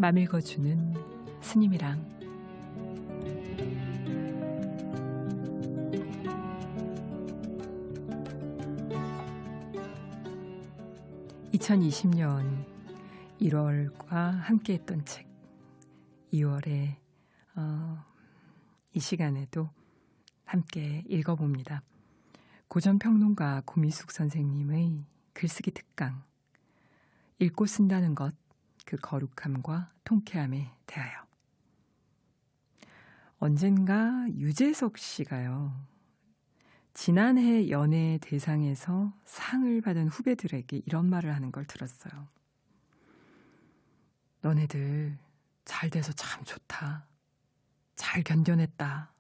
맘 읽어주는 스님이랑. (2020년 1월과) 함께했던 책 2월에 이 시간에도 함께 읽어봅니다. 고전평론가 고미숙 선생님의 글쓰기 특강, 읽고 쓴다는 것, 그 거룩함과 통쾌함에 대하여. 언젠가 유재석 씨가요, 지난해 연예 대상에서 상을 받은 후배들에게 이런 말을 하는 걸 들었어요. 너네들 잘 돼서 참 좋다. 잘 견뎌냈다.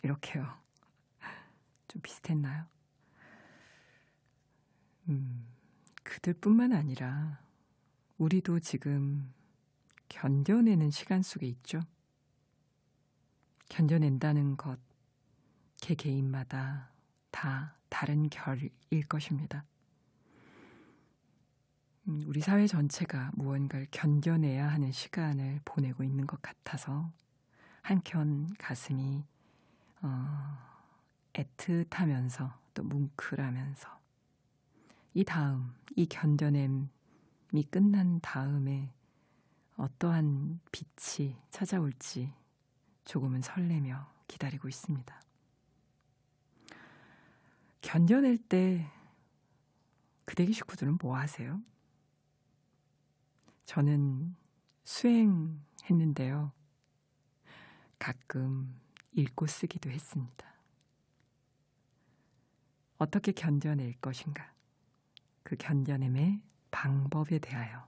이렇게요. 좀 비슷했나요? 그들뿐만 아니라 우리도 지금 견뎌내는 시간 속에 있죠. 견뎌낸다는 것, 개개인마다 다 다른 결일 것입니다. 우리 사회 전체가 무언가를 견뎌내야 하는 시간을 보내고 있는 것 같아서 한켠 가슴이 애틋하면서 또 뭉클하면서 이 견뎌냄이 끝난 다음에 어떠한 빛이 찾아올지 조금은 설레며 기다리고 있습니다. 견뎌낼 때 그대기 식구들은 뭐 하세요? 저는 수행했는데요. 가끔 읽고 쓰기도 했습니다. 어떻게 견뎌낼 것인가? 그 견뎌냄의 방법에 대하여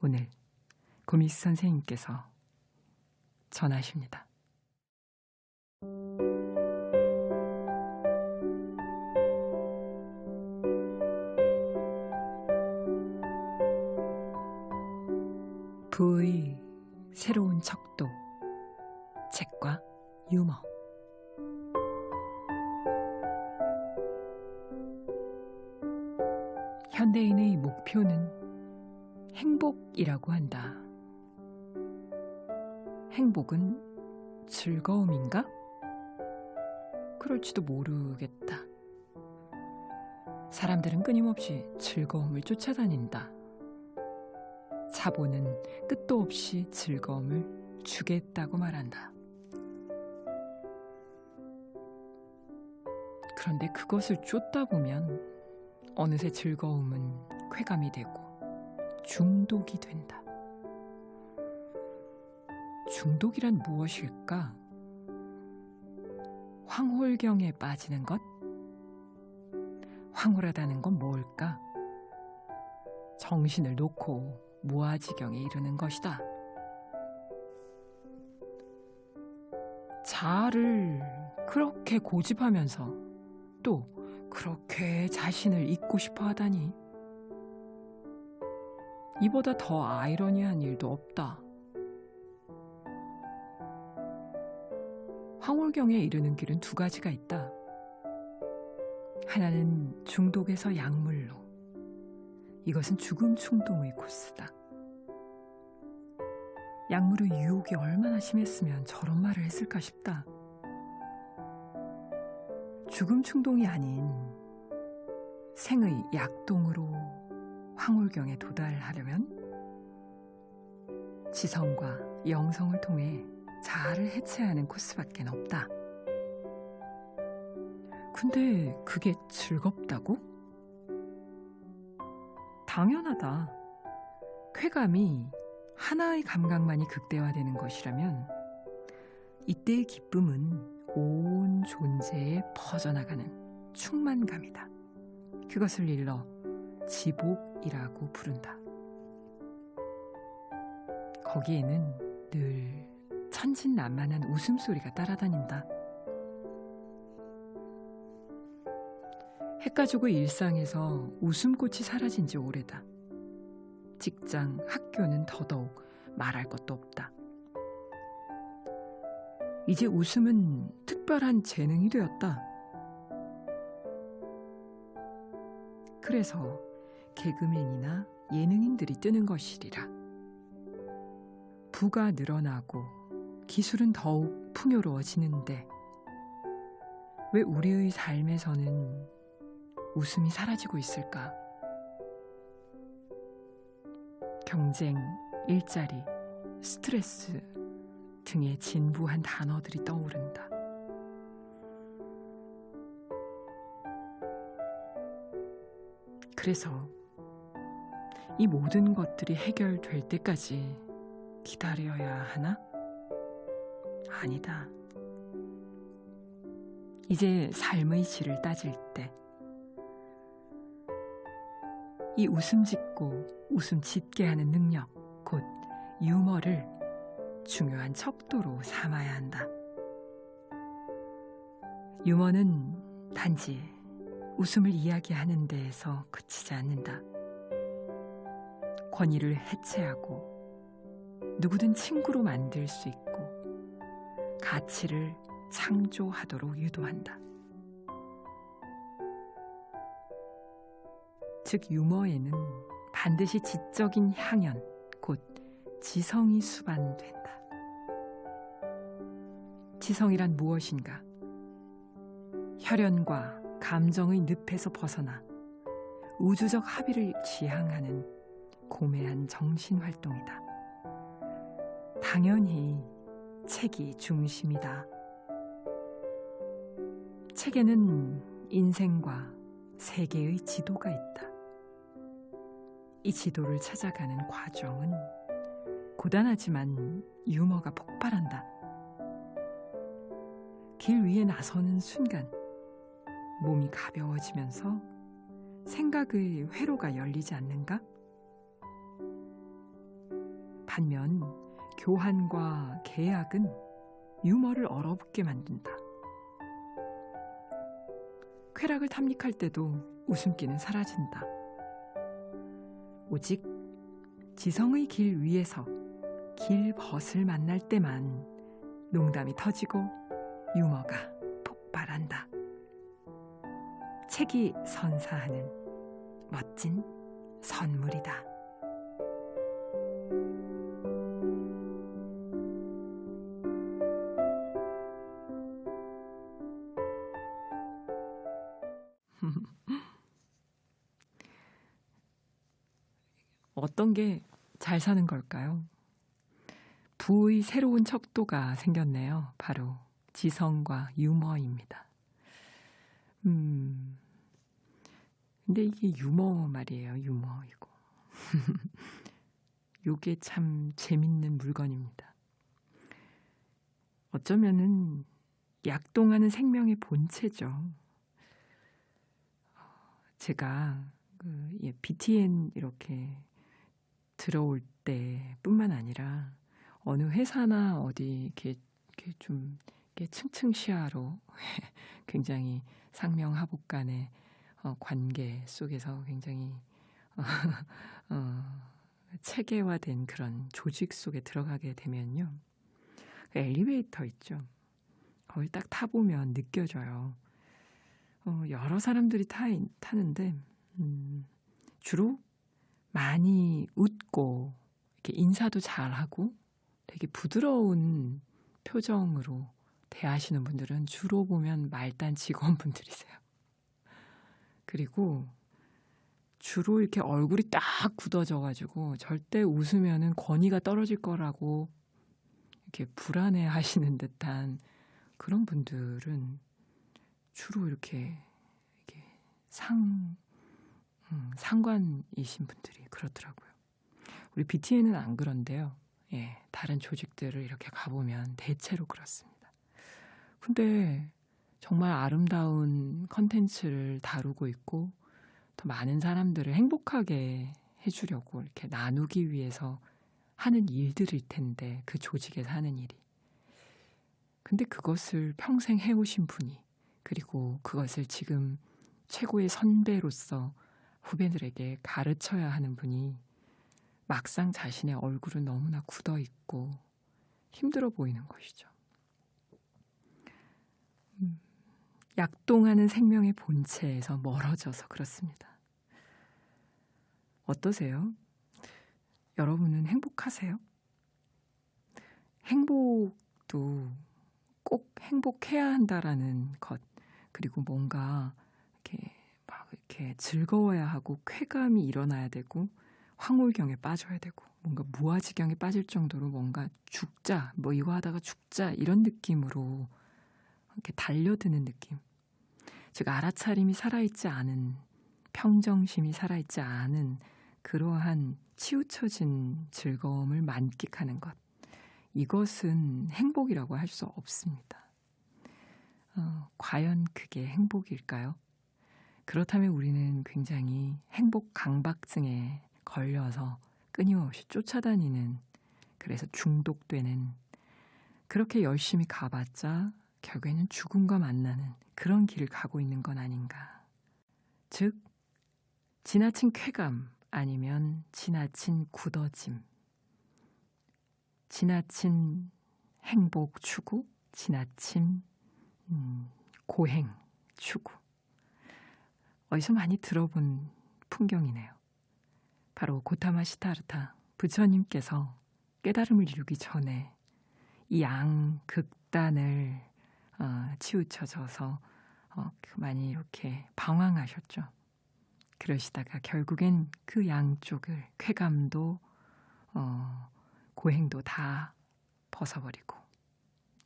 오늘 고미숙 선생님께서 전하십니다. 부의 새로운 척도, 책과 유머. 현대인의 목표는 행복이라고 한다. 행복은 즐거움인가? 그럴지도 모르겠다. 사람들은 끊임없이 즐거움을 쫓아다닌다. 자본은 끝도 없이 즐거움을 주겠다고 말한다. 그런데 그것을 쫓다 보면 어느새 즐거움은 쾌감이 되고 중독이 된다. 중독이란 무엇일까? 황홀경에 빠지는 것? 황홀하다는 건 뭘까? 정신을 놓고 무아지경에 이르는 것이다. 자아를 그렇게 고집하면서 또 그렇게 자신을 잊고 싶어 하다니, 이보다 더 아이러니한 일도 없다. 황홀경에 이르는 길은 두 가지가 있다. 하나는 중독에서 약물로, 이것은 죽음 충동의 코스다. 약물의 유혹이 얼마나 심했으면 저런 말을 했을까 싶다. 죽음 충동이 아닌 생의 약동으로 황홀경에 도달하려면 지성과 영성을 통해 자아를 해체하는 코스밖에 없다. 근데 그게 즐겁다고? 당연하다. 쾌감이 하나의 감각만이 극대화되는 것이라면 이때의 기쁨은 온 존재에 퍼져나가는 충만감이다. 그것을 일러 지복이라고 부른다. 거기에는 늘 천진난만한 웃음소리가 따라다닌다. 해가지고 일상에서 웃음꽃이 사라진 지 오래다. 직장, 학교는 더더욱 말할 것도 없다. 이제 웃음은 특별한 재능이 되었다. 그래서 개그맨이나 예능인들이 뜨는 것이리라. 부가 늘어나고 기술은 더욱 풍요로워지는데 왜 우리의 삶에서는 웃음이 사라지고 있을까? 경쟁, 일자리, 스트레스 등의 진부한 단어들이 떠오른다. 그래서 이 모든 것들이 해결될 때까지 기다려야 하나? 아니다. 이제 삶의 질을 따질 때 이 웃음 짓고 웃음 짓게 하는 능력, 곧 유머를 중요한 척도로 삼아야 한다. 유머는 단지 웃음을 이야기하는 데에서 그치지 않는다. 권위를 해체하고 누구든 친구로 만들 수 있고 가치를 창조하도록 유도한다. 즉 유머에는 반드시 지적인 향연, 곧 지성이 수반된다. 지성이란 무엇인가? 혈연과 감정의 늪에서 벗어나 우주적 합의를 지향하는 고매한 정신활동이다. 당연히 책이 중심이다. 책에는 인생과 세계의 지도가 있다. 이 지도를 찾아가는 과정은 고단하지만 유머가 폭발한다. 길 위에 나서는 순간 몸이 가벼워지면서 생각의 회로가 열리지 않는가? 반면 교환과 계약은 유머를 얼어붙게 만든다. 쾌락을 탐닉할 때도 웃음기는 사라진다. 오직 지성의 길 위에서 길벗을 만날 때만 농담이 터지고 유머가 폭발한다. 책이 선사하는 멋진 선물이다. 어떤 게 잘 사는 걸까요? 부의 새로운 척도가 생겼네요. 바로 지성과 유머입니다. 근데 이게 유머 말이에요. 유머 이거. 요게 참 재밌는 물건입니다. 어쩌면은 약동하는 생명의 본체죠. 제가 BTN 이렇게 들어올 때뿐만 아니라 어느 회사나 어디 이렇게 좀 이렇게 층층시야로 굉장히 상명하복 간의 관계 속에서 굉장히 체계화된 그런 조직 속에 들어가게 되면요. 그 엘리베이터 있죠. 거기 딱 타보면 느껴져요. 여러 사람들이 타는데 주로 많이 웃고 이렇게 인사도 잘하고 되게 부드러운 표정으로 대하시는 분들은 주로 보면 말단 직원분들이세요. 그리고 주로 이렇게 얼굴이 딱 굳어져가지고 절대 웃으면은 권위가 떨어질 거라고 이렇게 불안해 하시는 듯한 그런 분들은 주로 이렇게 상관이신 분들이 그렇더라고요. 우리 BTN은 안 그런데요. 예, 다른 조직들을 이렇게 가보면 대체로 그렇습니다. 근데 정말 아름다운 컨텐츠를 다루고 있고 더 많은 사람들을 행복하게 해주려고 이렇게 나누기 위해서 하는 일들일 텐데, 그 조직에서 하는 일이. 근데 그것을 평생 해오신 분이, 그리고 그것을 지금 최고의 선배로서 후배들에게 가르쳐야 하는 분이 막상 자신의 얼굴은 너무나 굳어있고 힘들어 보이는 것이죠. 약동하는 생명의 본체에서 멀어져서 그렇습니다. 어떠세요? 여러분은 행복하세요? 행복도 꼭 행복해야 한다라는 것, 그리고 뭔가 이렇게 즐거워야 하고 쾌감이 일어나야 되고 황홀경에 빠져야 되고 뭔가 무아지경에 빠질 정도로 뭔가 죽자, 뭐 이거 하다가 죽자 이런 느낌으로 이렇게 달려드는 느낌. 즉 알아차림이 살아있지 않은, 평정심이 살아있지 않은 그러한 치우쳐진 즐거움을 만끽하는 것. 이것은 행복이라고 할 수 없습니다. 과연 그게 행복일까요? 그렇다면 우리는 굉장히 행복 강박증에 걸려서 끊임없이 쫓아다니는, 그래서 중독되는, 그렇게 열심히 가봤자 결국에는 죽음과 만나는 그런 길을 가고 있는 건 아닌가. 즉 지나친 쾌감 아니면 지나친 굳어짐, 지나친 행복 추구, 지나친 고행 추구. 어디서 많이 들어본 풍경이네요. 바로 고타마 시타르타 부처님께서 깨달음을 이루기 전에 이 양극단을 치우쳐져서 많이 이렇게 방황하셨죠. 그러시다가 결국엔 그 양쪽을, 쾌감도 고행도 다 벗어버리고,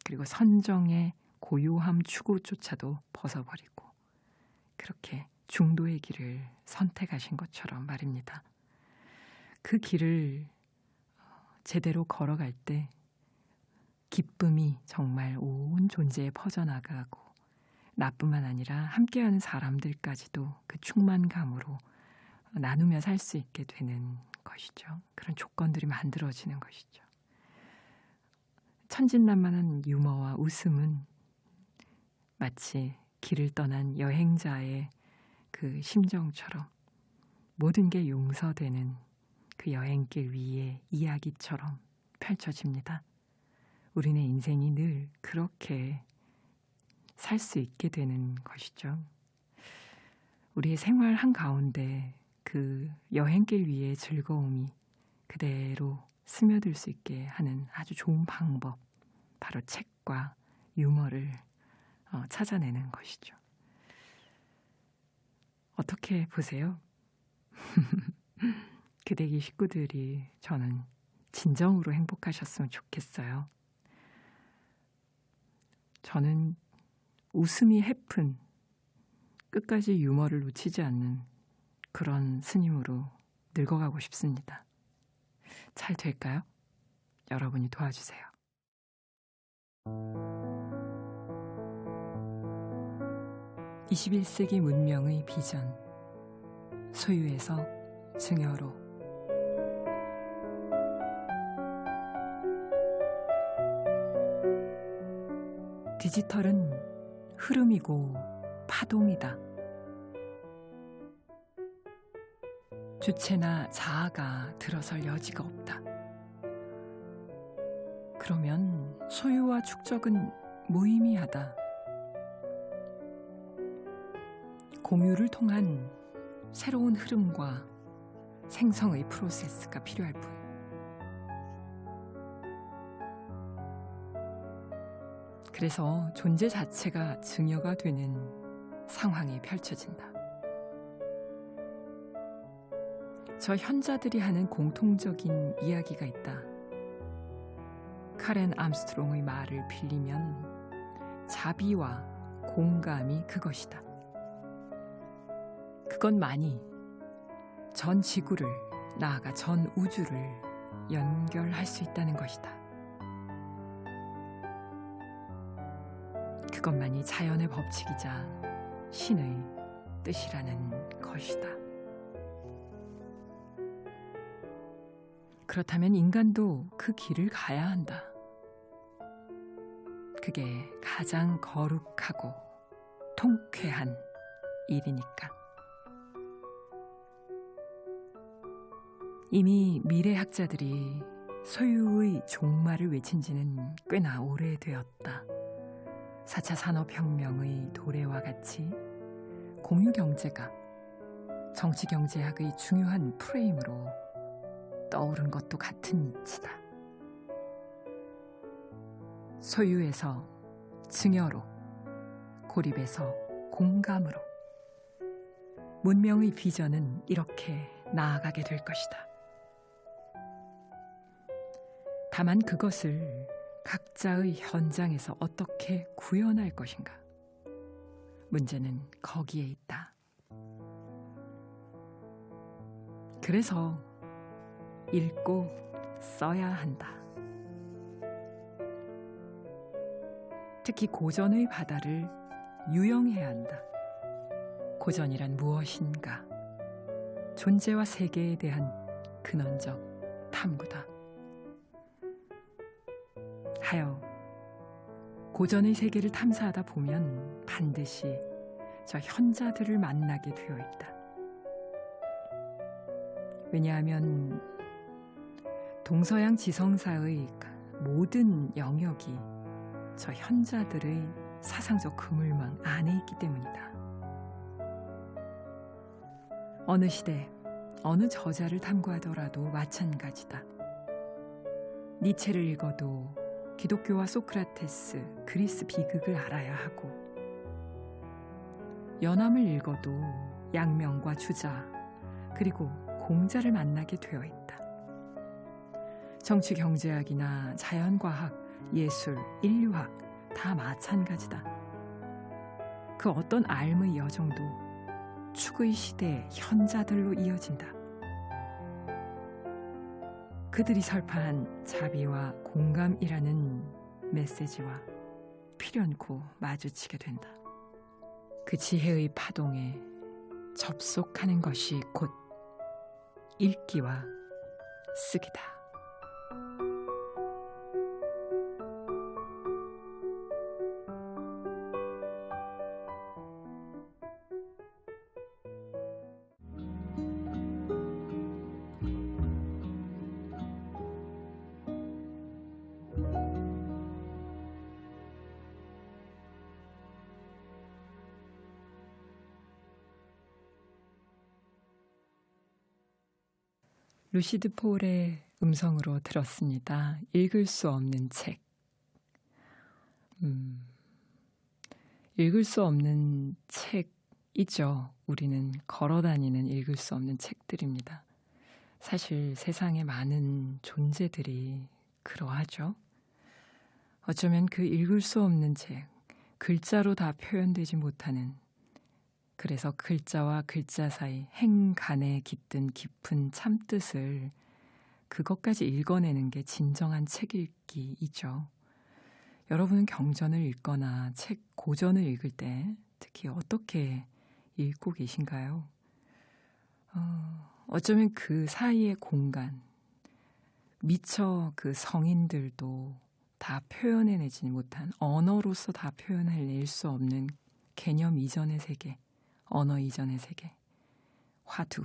그리고 선정의 고요함 추구조차도 벗어버리고, 그렇게 중도의 길을 선택하신 것처럼 말입니다. 그 길을 제대로 걸어갈 때 기쁨이 정말 온 존재에 퍼져나가고, 나뿐만 아니라 함께하는 사람들까지도 그 충만감으로 나누며 살 수 있게 되는 것이죠. 그런 조건들이 만들어지는 것이죠. 천진난만한 유머와 웃음은 마치 길을 떠난 여행자의 그 심정처럼, 모든 게 용서되는 그 여행길 위의 이야기처럼 펼쳐집니다. 우리네 인생이 늘 그렇게 살 수 있게 되는 것이죠. 우리의 생활 한가운데 그 여행길 위의 즐거움이 그대로 스며들 수 있게 하는 아주 좋은 방법, 바로 책과 유머를 찾아내는 것이죠. 어떻게 보세요? 그대기 식구들이 저는 진정으로 행복하셨으면 좋겠어요. 저는 웃음이 해픈, 끝까지 유머를 놓치지 않는 그런 스님으로 늙어가고 싶습니다. 잘 될까요? 여러분이 도와주세요. 21세기 문명의 비전, 소유에서 증여로. 디지털은 흐름이고 파동이다. 주체나 자아가 들어설 여지가 없다. 그러면 소유와 축적은 무의미하다. 공유를 통한 새로운 흐름과 생성의 프로세스가 필요할 뿐. 그래서 존재 자체가 증여가 되는 상황이 펼쳐진다. 저 현자들이 하는 공통적인 이야기가 있다. 카렌 암스트롱의 말을 빌리면 자비와 공감이 그것이다. 그것만이 전 지구를, 나아가 전 우주를 연결할 수 있다는 것이다. 그것만이 자연의 법칙이자 신의 뜻이라는 것이다. 그렇다면 인간도 그 길을 가야 한다. 그게 가장 거룩하고 통쾌한 일이니까. 이미 미래학자들이 소유의 종말을 외친 지는 꽤나 오래되었다. 4차 산업혁명의 도래와 같이 공유경제가 정치경제학의 중요한 프레임으로 떠오른 것도 같은 이치다. 소유에서 증여로, 고립에서 공감으로. 문명의 비전은 이렇게 나아가게 될 것이다. 다만 그것을 각자의 현장에서 어떻게 구현할 것인가? 문제는 거기에 있다. 그래서 읽고 써야 한다. 특히 고전의 바다를 유영해야 한다. 고전이란 무엇인가? 존재와 세계에 대한 근원적 탐구다. 하여 고전의 세계를 탐사하다 보면 반드시 저 현자들을 만나게 되어 있다. 왜냐하면 동서양 지성사의 모든 영역이 저 현자들의 사상적 그물망 안에 있기 때문이다. 어느 시대, 어느 저자를 탐구하더라도 마찬가지다. 니체를 읽어도 기독교와 소크라테스, 그리스 비극을 알아야 하고, 연암을 읽어도 양명과 주자, 그리고 공자를 만나게 되어 있다. 정치 경제학이나 자연과학, 예술, 인류학 다 마찬가지다. 그 어떤 알의 여정도 축의 시대의 현자들로 이어진다. 그들이 설파한 자비와 공감이라는 메시지와 필연코 마주치게 된다. 그 지혜의 파동에 접속하는 것이 곧 읽기와 쓰기다. 루시드 폴의 음성으로 들었습니다. 읽을 수 없는 책. 읽을 수 없는 책이죠. 우리는 걸어다니는 읽을 수 없는 책들입니다. 사실 세상에 많은 존재들이 그러하죠. 어쩌면 그 읽을 수 없는 책, 글자로 다 표현되지 못하는, 그래서 글자와 글자 사이 행간에 깃든 깊은 참뜻을 그것까지 읽어내는 게 진정한 책 읽기이죠. 여러분은 경전을 읽거나 고전을 읽을 때 특히 어떻게 읽고 계신가요? 어쩌면 그 사이의 공간, 미처 그 성인들도 다 표현해내지 못한, 언어로서 다 표현해낼 수 없는 개념 이전의 세계, 언어 이전의 세계, 화두,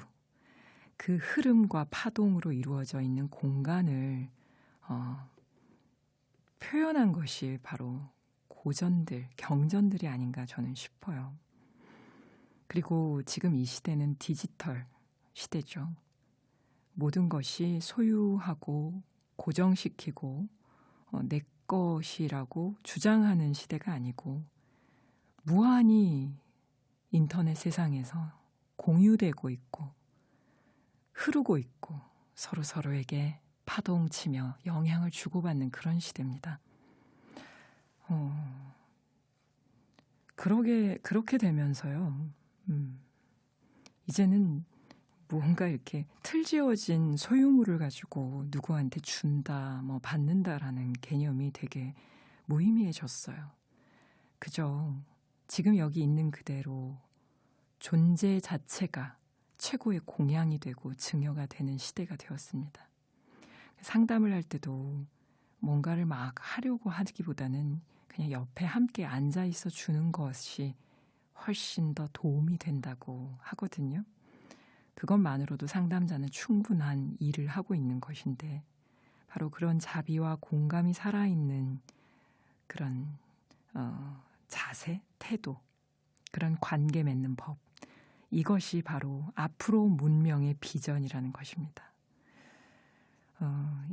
그 흐름과 파동으로 이루어져 있는 공간을 표현한 것이 바로 고전들, 경전들이 아닌가 저는 싶어요. 그리고 지금 이 시대는 디지털 시대죠. 모든 것이 소유하고 고정시키고 내 것이라고 주장하는 시대가 아니고 무한히 인터넷 세상에서 공유되고 있고 흐르고 있고 서로에게 파동치며 영향을 주고받는 그런 시대입니다. 그렇게 되면서요. 이제는 무언가 이렇게 틀지어진 소유물을 가지고 누구한테 준다, 받는다라는 개념이 되게 무의미해졌어요. 그저 지금 여기 있는 그대로 존재 자체가 최고의 공양이 되고 증여가 되는 시대가 되었습니다. 상담을 할 때도 뭔가를 막 하려고 하기보다는 그냥 옆에 함께 앉아 있어 주는 것이 훨씬 더 도움이 된다고 하거든요. 그것만으로도 상담자는 충분한 일을 하고 있는 것인데, 바로 그런 자비와 공감이 살아있는 그런 자세, 태도, 그런 관계 맺는 법, 이것이 바로 앞으로 문명의 비전이라는 것입니다.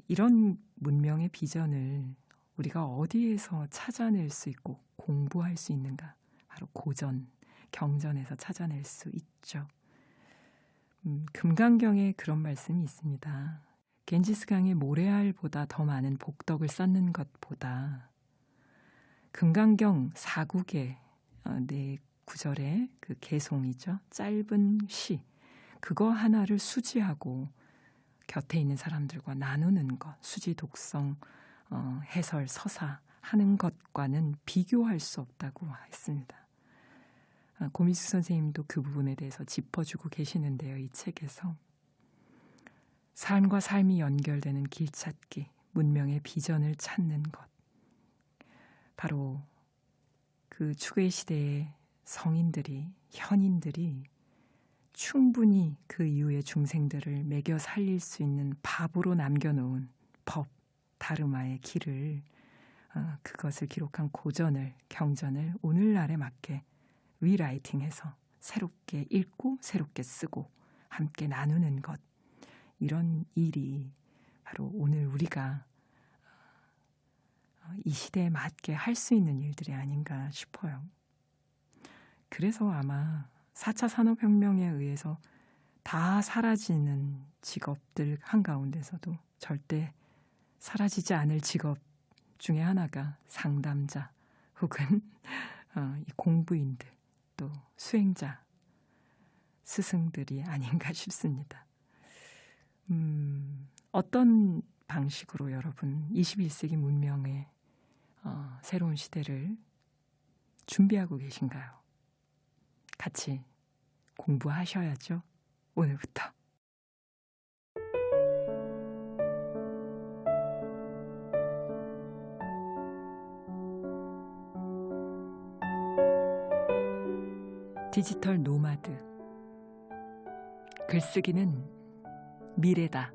이런 문명의 비전을 우리가 어디에서 찾아낼 수 있고 공부할 수 있는가? 바로 고전, 경전에서 찾아낼 수 있죠. 금강경에 그런 말씀이 있습니다. 겐지스강의 모래알보다 더 많은 복덕을 쌓는 것보다 금강경 4국의 네 구절의 그 개송이죠. 짧은 시, 그거 하나를 수지하고 곁에 있는 사람들과 나누는 것, 수지, 독성, 해설, 서사 하는 것과는 비교할 수 없다고 했습니다. 고미숙 선생님도 그 부분에 대해서 짚어주고 계시는데요. 이 책에서 삶과 삶이 연결되는 길찾기, 문명의 비전을 찾는 것, 바로 그 추구의 시대의 성인들이, 현인들이 충분히 그 이후의 중생들을 매겨 살릴 수 있는 밥으로 남겨놓은 법, 다르마의 길을, 그것을 기록한 고전을, 경전을 오늘날에 맞게 리라이팅해서 새롭게 읽고 새롭게 쓰고 함께 나누는 것, 이런 일이 바로 오늘 우리가 이 시대에 맞게 할 수 있는 일들이 아닌가 싶어요. 그래서 아마 4차 산업혁명에 의해서 다 사라지는 직업들 한가운데서도 절대 사라지지 않을 직업 중에 하나가 상담자 혹은 이 공부인들, 또 수행자, 스승들이 아닌가 싶습니다. 어떤 방식으로 여러분 21세기 문명의 새로운 시대를 준비하고 계신가요? 같이 공부하셔야죠. 오늘부터. 디지털 노마드. 글쓰기는 미래다.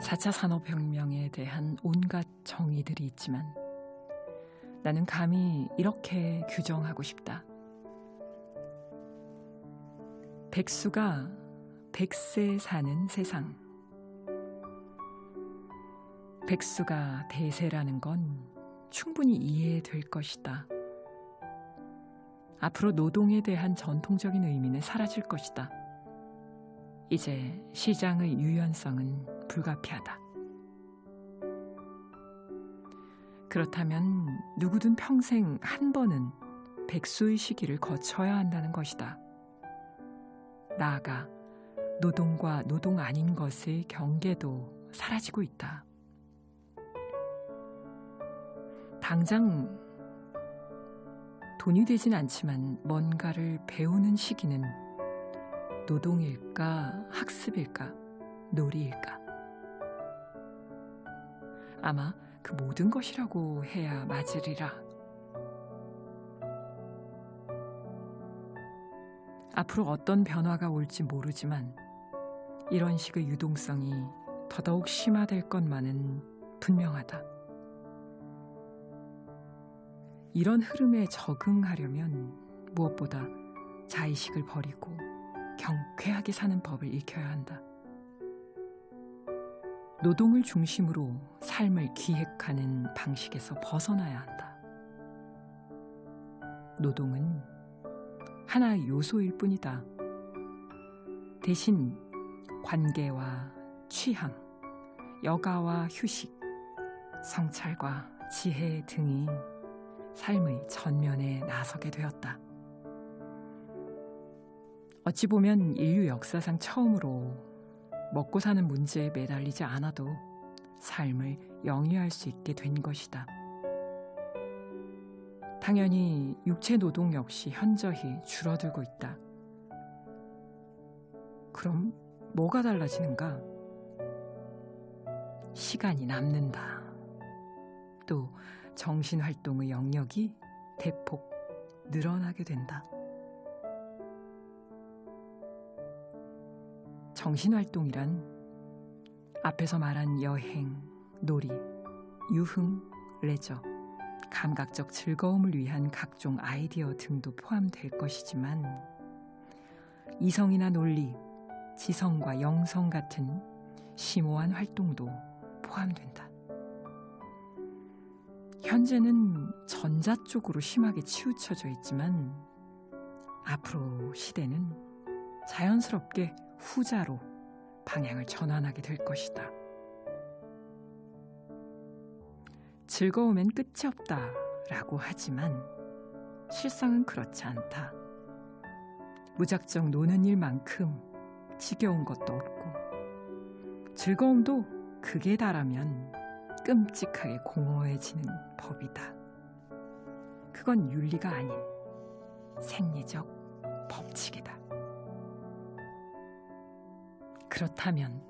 (4차) 산업혁명에 대한 온갖 정의들이 있지만 나는 감히 이렇게 규정하고 싶다. 백수가 100세 사는 세상. 백수가 대세라는 건 충분히 이해될 것이다. 앞으로 노동에 대한 전통적인 의미는 사라질 것이다. 이제 시장의 유연성은 불가피하다. 그렇다면 누구든 평생 한 번은 백수의 시기를 거쳐야 한다는 것이다. 나아가 노동과 노동 아닌 것의 경계도 사라지고 있다. 당장 돈이 되진 않지만 뭔가를 배우는 시기는 노동일까, 학습일까, 놀이일까? 아마 그 모든 것이라고 해야 맞으리라. 앞으로 어떤 변화가 올지 모르지만 이런 식의 유동성이 더더욱 심화될 것만은 분명하다. 이런 흐름에 적응하려면 무엇보다 자의식을 버리고 경쾌하게 사는 법을 익혀야 한다. 노동을 중심으로 삶을 기획하는 방식에서 벗어나야 한다. 노동은 하나의 요소일 뿐이다. 대신 관계와 취향, 여가와 휴식, 성찰과 지혜 등이 삶의 전면에 나서게 되었다. 어찌 보면 인류 역사상 처음으로 먹고 사는 문제에 매달리지 않아도 삶을 영위할 수 있게 된 것이다. 당연히 육체 노동 역시 현저히 줄어들고 있다. 그럼 뭐가 달라지는가? 시간이 남는다. 또 정신활동의 영역이 대폭 늘어나게 된다. 정신활동이란 앞에서 말한 여행, 놀이, 유흥, 레저, 감각적 즐거움을 위한 각종 아이디어 등도 포함될 것이지만 이성이나 논리, 지성과 영성 같은 심오한 활동도 포함된다. 현재는 전자 쪽으로 심하게 치우쳐져 있지만 앞으로 시대는 자연스럽게 후자로 방향을 전환하게 될 것이다. 즐거움엔 끝이 없다라고 하지만 실상은 그렇지 않다. 무작정 노는 일만큼 지겨운 것도 없고 즐거움도 극에 달하면 끔찍하게 공허해지는 법이다. 그건 윤리가 아닌 생리적 법칙이다. 그렇다면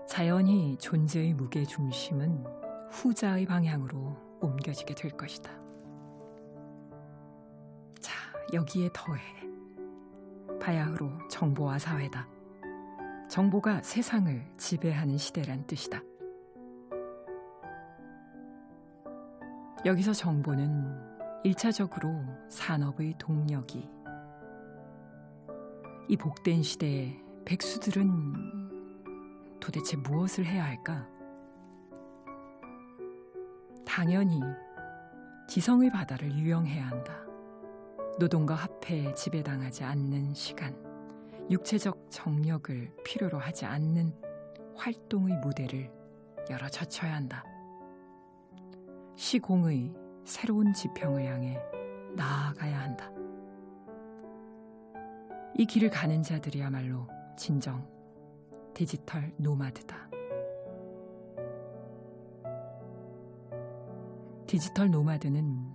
자연히 존재의 무게 중심은 후자의 방향으로 옮겨지게 될 것이다. 자, 여기에 더해 바야흐로 정보화 사회다. 정보가 세상을 지배하는 시대란 뜻이다. 여기서 정보는 1차적으로 산업의 동력이, 이 복된 시대에 백수들은 도대체 무엇을 해야 할까? 당연히 지성의 바다를 유영해야 한다. 노동과 화폐에 지배당하지 않는 시간, 육체적 정력을 필요로 하지 않는 활동의 무대를 열어 젖혀야 한다. 시공의 새로운 지평을 향해 나아가야 한다. 이 길을 가는 자들이야말로 진정 디지털 노마드다. 디지털 노마드는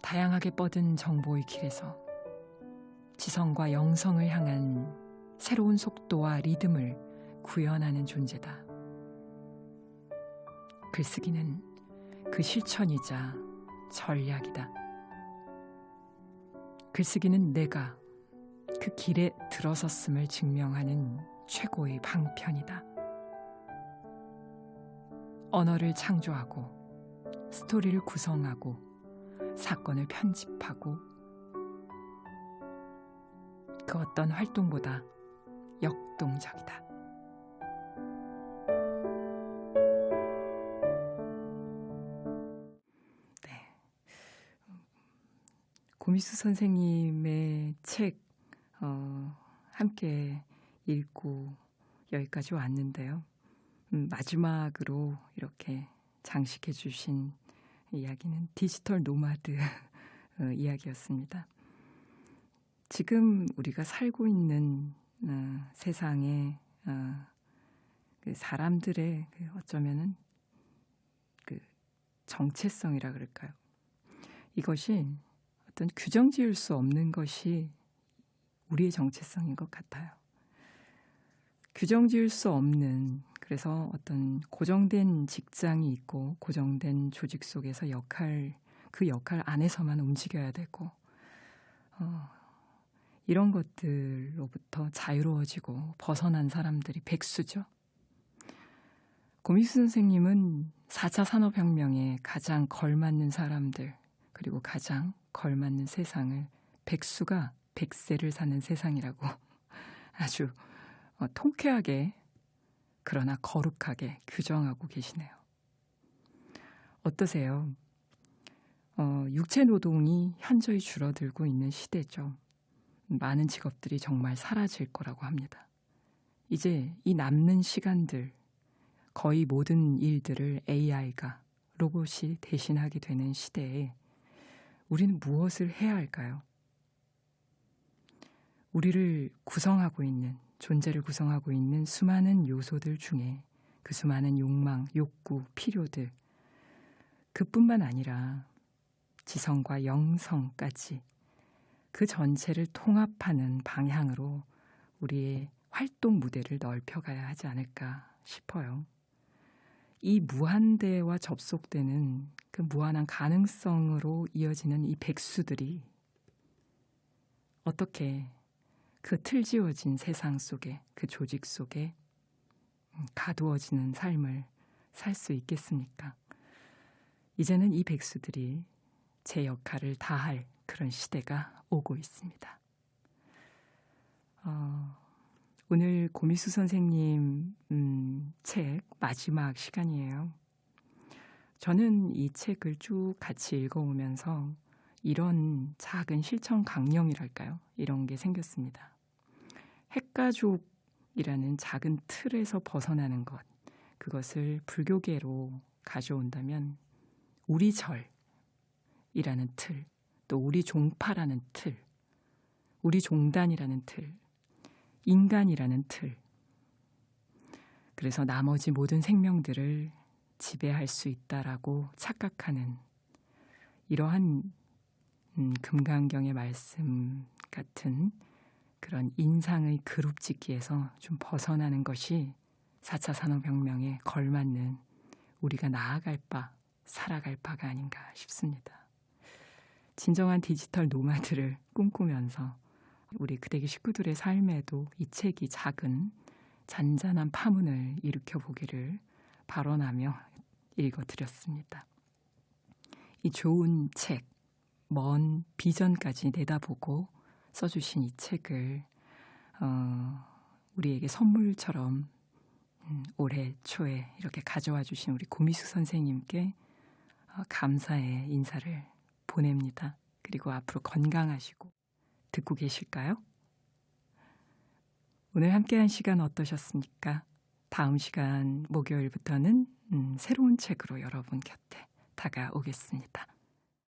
다양하게 뻗은 정보의 길에서 지성과 영성을 향한 새로운 속도와 리듬을 구현하는 존재다. 글쓰기는 그 실천이자 전략이다. 글쓰기는 내가 그 길에 들어섰음을 증명하는 최고의 방편이다. 언어를 창조하고 스토리를 구성하고 사건을 편집하고 그 어떤 활동보다 역동적이다. 네. 고미수 선생님의 책 함께 읽고 여기까지 왔는데요. 마지막으로 이렇게 장식해 주신 이야기는 디지털 노마드 이야기였습니다. 지금 우리가 살고 있는 세상에 그 사람들의 어쩌면은 그 정체성이라 그럴까요? 이것이 어떤 규정 지을 수 없는 것이 우리의 정체성인 것 같아요. 규정 지을 수 없는, 그래서 어떤 고정된 직장이 있고 고정된 조직 속에서 그 역할 안에서만 움직여야 되고 이런 것들로부터 자유로워지고 벗어난 사람들이 백수죠. 고미수 선생님은 4차 산업혁명에 가장 걸맞는 사람들, 그리고 가장 걸맞는 세상을 백수가 백세를 사는 세상이라고 아주 통쾌하게 그러나 거룩하게 규정하고 계시네요. 어떠세요? 육체 노동이 현저히 줄어들고 있는 시대죠. 많은 직업들이 정말 사라질 거라고 합니다. 이제 이 남는 시간들, 거의 모든 일들을 AI가, 로봇이 대신하게 되는 시대에 우리는 무엇을 해야 할까요? 우리를 구성하고 있는, 존재를 구성하고 있는 수많은 요소들 중에 그 수많은 욕망, 욕구, 필요들, 그뿐만 아니라 지성과 영성까지 그 전체를 통합하는 방향으로 우리의 활동 무대를 넓혀가야 하지 않을까 싶어요. 이 무한대와 접속되는 그 무한한 가능성으로 이어지는 이 백수들이 어떻게 그 틀지어진 세상 속에, 그 조직 속에 가두어지는 삶을 살 수 있겠습니까? 이제는 이 백수들이 제 역할을 다할 그런 시대가 오고 있습니다. 오늘 고미수 선생님 책 마지막 시간이에요. 저는 이 책을 쭉 같이 읽어오면서 이런 작은 실천 강령이랄까요? 이런 게 생겼습니다. 핵가족이라는 작은 틀에서 벗어나는 것, 그것을 불교계로 가져온다면 우리 절이라는 틀, 또 우리 종파라는 틀, 우리 종단이라는 틀, 인간이라는 틀, 그래서 나머지 모든 생명들을 지배할 수 있다라고 착각하는 이러한 금강경의 말씀 같은 그런 인상의 그룹짓기에서 좀 벗어나는 것이 4차 산업혁명에 걸맞는 우리가 나아갈 바, 살아갈 바가 아닌가 싶습니다. 진정한 디지털 노마드를 꿈꾸면서 우리 그대기 식구들의 삶에도 이 책이 작은 잔잔한 파문을 일으켜 보기를 발언하며 읽어드렸습니다. 이 좋은 책, 먼 비전까지 내다보고 써주신 이 책을 우리에게 선물처럼 올해 초에 이렇게 가져와 주신 우리 고미수 선생님께 감사의 인사를 보냅니다. 그리고 앞으로 건강하시고 듣고 계실까요? 오늘 함께한 시간 어떠셨습니까? 다음 시간 목요일부터는 새로운 책으로 여러분 곁에 다가오겠습니다.